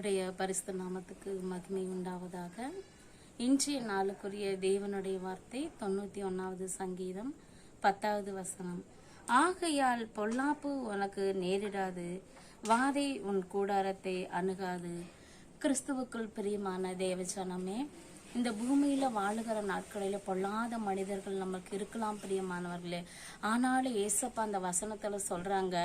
கர்த்தருடைய பரிசுத்த நாமத்துக்கு மகிமை உண்டாவதாக. இன்றைய நாளுக்குரிய தேவனுடைய வார்த்தை 91வது சங்கீதம் 10வது வசனம். ஆகையால் பொல்லாப்பு உனக்கு நேரிடாது, வாதை உன் கூடாரத்தை அணுகாது. கிறிஸ்துவுக்குள் பிரியமான தேவஜனமே, இந்த பூமியில வாழுகிற நாட்களில பொல்லாத மனிதர்கள் நமக்கு இருக்கலாம் பிரியமானவர்களே. ஆனாலும் ஏசப்பா அந்த வசனத்துல சொல்றாங்க,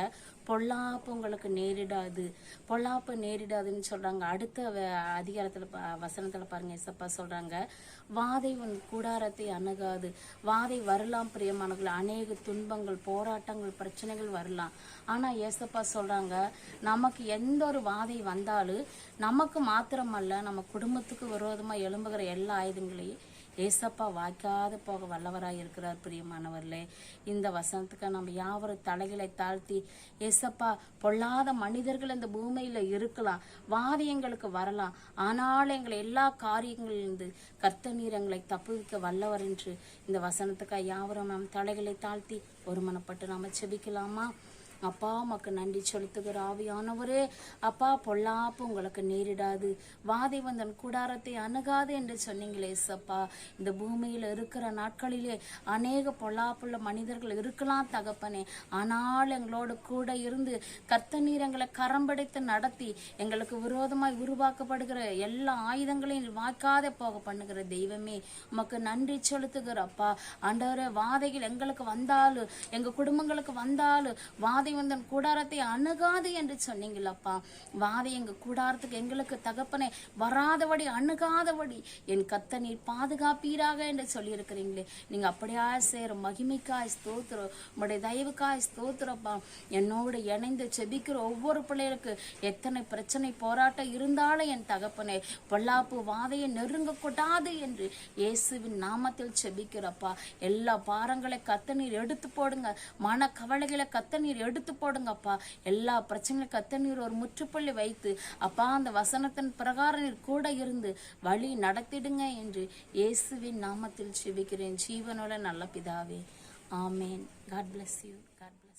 பொல்லாப்பு உங்களுக்கு நேரிடாது, பொல்லாப்பு நேரிடாதுன்னு சொல்றாங்க. அடுத்த அதிகாரத்துல வசனத்துல பாருங்க, ஏசப்பா சொல்றாங்க, வாதை உன் கூடாரத்தை அணுகாது. வாதை வரலாம் பிரியமானவர்கள், அநேக துன்பங்கள், போராட்டங்கள், பிரச்சனைகள் வரலாம். ஆனா ஏசப்பா சொல்றாங்க, நமக்கு எந்த ஒரு வாதை வந்தாலும் நமக்கு மாத்திரமல்ல, நம்ம குடும்பத்துக்கு விரோதமா எழும்புகிற எல்லா ஆயுதங்களையும் ஏசப்பா வாய்க்காத போக வல்லவராய் இருக்கிறார் பிரியமானவர்களே. இந்த வசனத்துக்கு நம்ம யாவரும் தலைகளை தாழ்த்தி, ஏசப்பா பொல்லாத மனிதர்கள் இந்த பூமியில இருக்கலாம், வாதியங்களுக்கு வரலாம், ஆனாலும் எங்களை எல்லா காரியங்களிலிருந்து கர்த்தர் நீர் எங்களை தப்புவிக்க வல்லவர் என்று இந்த வசனத்துக்காக யாவரும் நம் தலைகளை தாழ்த்தி ஒருமனப்பட்டு நாம செபிக்கலாமா? அப்பா உமக்கு நன்றி செலுத்துகிற ஆவியானவரே, அப்பா பொல்லாப்பு உங்களுக்கு நேரிடாது, வாதை வந்தன் கூடாரத்தை அணுகாது என்று சொன்னீங்களே ஏசப்பா. இந்த பூமியில இருக்கிற நாட்களிலே அநேக பொல்லாப்புள்ள மனிதர்கள் இருக்கலாம் தகப்பனே, ஆனால் எங்களோடு கூட இருந்து கர்த்தர் நீர் எங்களை கரம்படைத்து நடத்தி எங்களுக்கு விரோதமாய் உருவாக்கப்படுகிற எல்லா ஆயுதங்களையும் வாய்க்காத போக பண்ணுகிற தெய்வமே, உமக்கு நன்றி செலுத்துகிறப்பா. ஆண்டவரே, வாதைகள் எங்களுக்கு வந்தாலும், எங்க குடும்பங்களுக்கு வந்தாலும், வாதை வந்தன் கூடாரத்தை அணுகாது என்று சொன்னீங்களப்பா. வாதை எங்க கூடாரத்துக்கு எங்களுக்கு தகப்பனே வராதபடி, அணுகாதபடி என் கர்த்தர் நீர் பாதுகாப்பீராக என்று சொல்லி இருக்கிறீங்களே. நீங்க அப்படியா செய்யற மகிமைக்காய் ஸ்தோத்திரம், உங்களுடைய தயவுக்காய் ஸ்தோத்திரப்பா. என்னோடு இணைந்து செபிக்கிற ஒவ்வொரு பிள்ளைகளுக்கு எத்தனை பிரச்சனை போராட்டம் இருந்தாலும் என் தகப்பனே பொல்லாப்பு வாதையை நெருங்க கூடாது என்று இயேசுவின் நாமத்தில் செபிக்கிறப்பா. எல்லா பாரங்களை கர்த்தர் நீர் எடுத்து போடுங்க, மன கவலைகளை கர்த்தர் நீர் எடுத்து போடுங்கப்பா. எல்லா பிரச்சனையும் கர்த்தர் நீர் ஒரு முற்றுப்புள்ளி வைத்து அப்பா அந்த வசனத்தின் பிரகாரம் நீர் கூட இருந்து வழி நடத்திடுங்க என்று இயேசுவின் நாமத்தில் செபிக்கிறேன் ஜீவனோட நல்ல பிதாவே, ஆமேன். God bless you. God bless you.